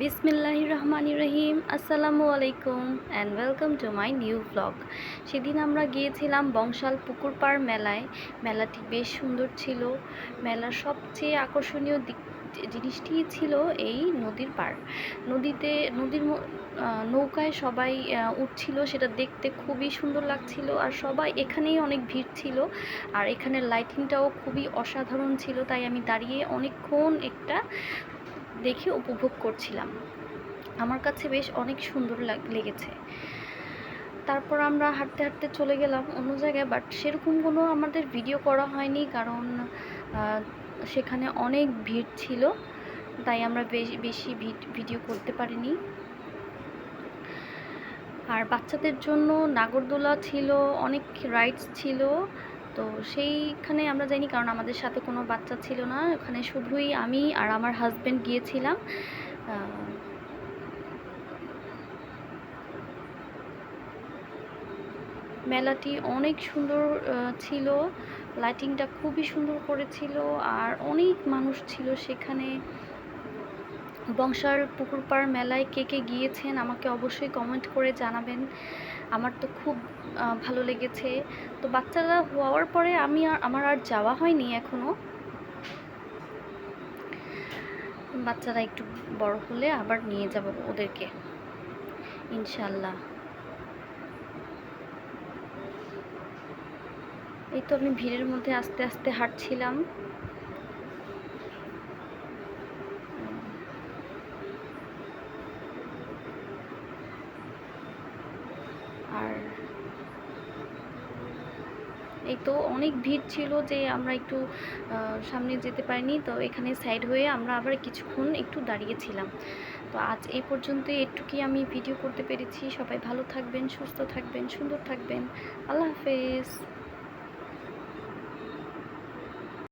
বিসমিল্লাহির রহমানির রহিম। আসসালামু আলাইকুম and welcome to my new blog. সেদিন আমরা গিয়েছিলাম বংশাল পুকুর পাড় মেলায়। মেলাটি বেশ সুন্দর ছিল। মেলার সবচেয়ে আকর্ষণীয় জিনিসটি ছিল এই নদীর পাড়। নদীর নৌকায় সবাই উঠছিল, সেটা দেখতে খুবই সুন্দর লাগছিল। আর সবাই এখানেই অনেক ভিড় ছিল, আর এখানের লাইটিংটাও খুবই অসাধারণ ছিল। তাই আমি দাঁড়িয়ে অনেকক্ষণ একটা দেখে উপভোগ করছিলাম। আমার কাছে বেশ অনেক সুন্দর লেগেছে। তারপর আমরা হাঁটতে হাঁটতে চলে গেলাম অন্য জায়গায়, বাট সেরকম কোনো আমাদের ভিডিও করা হয়নি, কারণ সেখানে অনেক ভিড় ছিল, তাই আমরা বেশি ভিডিও করতে পারিনি। আর বাচ্চাদের জন্য নাগরদোলা ছিল, অনেক রাইডস ছিল। তো সেইখানে আমরা যাইনি, কারণ আমাদের সাথে কোনো বাচ্চা ছিল না। ওখানে শুধুই আমি আর আমার হাজব্যান্ড গিয়েছিলাম। মেলাটি অনেক সুন্দর ছিল, লাইটিংটা খুবই সুন্দর করেছিল, আর অনেক মানুষ ছিল সেখানে। বংশাল পুকুর পাড় মেলায় কে কে গিয়েছেন আমাকে অবশ্যই কমেন্ট করে জানাবেন। আমার তো খুব ভালো লেগেছে। তো বাচ্চারা হওয়ার পরে আমার আর যাওয়া হয়নি এখনও। বাচ্চারা একটু বড় হলে আবার নিয়ে যাব ওদেরকে, ইনশাল্লাহ। এই তো আমি ভিড়ের মধ্যে আস্তে আস্তে হাঁটছিলাম। আর এই তো অনেক ভিড় ছিল যে আমরা একটু সামনে যেতে পারিনি। তো এখানে সাইড হয়ে আমরা আবার কিছুক্ষণ একটু দাঁড়িয়েছিলাম। তো আজ এই পর্যন্তই, একটুকুই আমি ভিডিও করতে পেরেছি। সবাই ভালো থাকবেন, সুস্থ থাকবেন, সুন্দর থাকবেন। আল্লাহ হাফেজ।